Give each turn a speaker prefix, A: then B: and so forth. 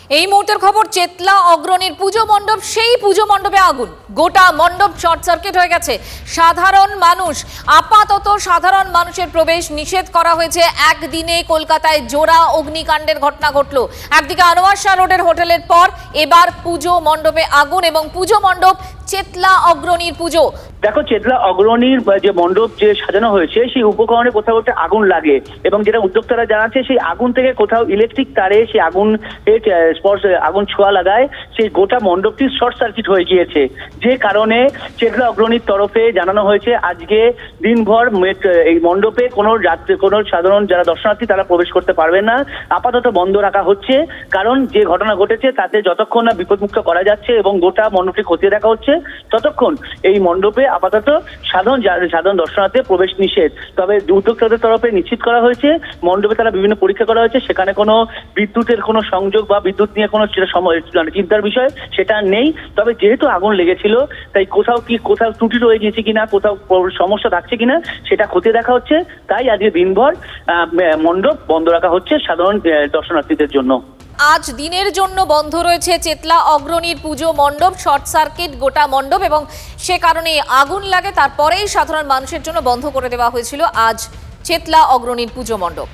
A: এই মুহূর্তের খবর, চেতলা অগ্রণীর পুজো মণ্ডপ, সেই পুজো মণ্ডপে আগুন। গোটা মণ্ডপ শর্ট সার্কিট হয়ে গেছে। আপাতত সাধারণ মানুষের প্রবেশ নিষেধ করা হয়েছে। একদিনে কলকাতায় জোড়া অগ্নিকাণ্ডের ঘটনা ঘটলো। একদিকে আনোয়ার শাহ রোডের হোটেলের পর এবার পুজো মণ্ডপে আগুন, এবং পুজো মণ্ডপ চেতলা অগ্রণীর পুজো।
B: দেখো, চেতলা অগ্রণীর যে মণ্ডপ যে সাজানো হয়েছে সেই উপকরণে কোথাও একটা আগুন লাগে, এবং যেটা উদ্যোক্তারা জানাচ্ছে সেই আগুন থেকে কোথাও ইলেকট্রিক তারে সেই আগুন ছোঁয়া লাগায় সেই গোটা মণ্ডপটি শর্ট সার্কিট হয়ে গিয়েছে। যে কারণে চেতলা অগ্রণীর তরফে জানানো হয়েছে আজকে দিনভর এই মণ্ডপে কোনো সাধারণ যারা দর্শনার্থী তারা প্রবেশ করতে পারবে না, আপাতত বন্ধ রাখা হচ্ছে। কারণ যে ঘটনা ঘটেছে তাতে যতক্ষণ না বিপদমুক্ত করা যাচ্ছে এবং গোটা মণ্ডপটি খতিয়ে দেখা হচ্ছে ততক্ষণ এই মণ্ডপে আপাতত সাধারণ দর্শনার্থীদের প্রবেশ নিষেধ। তবে উদ্যোক্তাদের তরফে নিশ্চিত করা হয়েছে মণ্ডপে তারা বিভিন্ন পরীক্ষা করা হয়েছে, সেখানে কোনো বিদ্যুতের কোনো সংযোগ বা বিদ্যুৎ নিয়ে কোনো চিন্তার বিষয় সেটা নেই। তবে যেহেতু আগুন লেগেছিল তাই কোথাও ত্রুটি রয়ে গেছে কিনা, কোথাও সমস্যা থাকছে কিনা সেটা খতিয়ে দেখা হচ্ছে। তাই আজকে দিনভর মণ্ডপ বন্ধ রাখা হচ্ছে সাধারণ দর্শনার্থীদের জন্য।
A: আজ দিনের জন্য বন্ধ রয়েছে চেতলা অগ্রণীর পুজো মণ্ডপ, শর্ট সার্কিট গোটা মণ্ডপ, এবং সে কারণে আগুন লাগে। তারপরেই সাধারণ মানুষের জন্য বন্ধ করে দেওয়া হয়েছিল আজ চেতলা অগ্রণীর পুজো মণ্ডপ।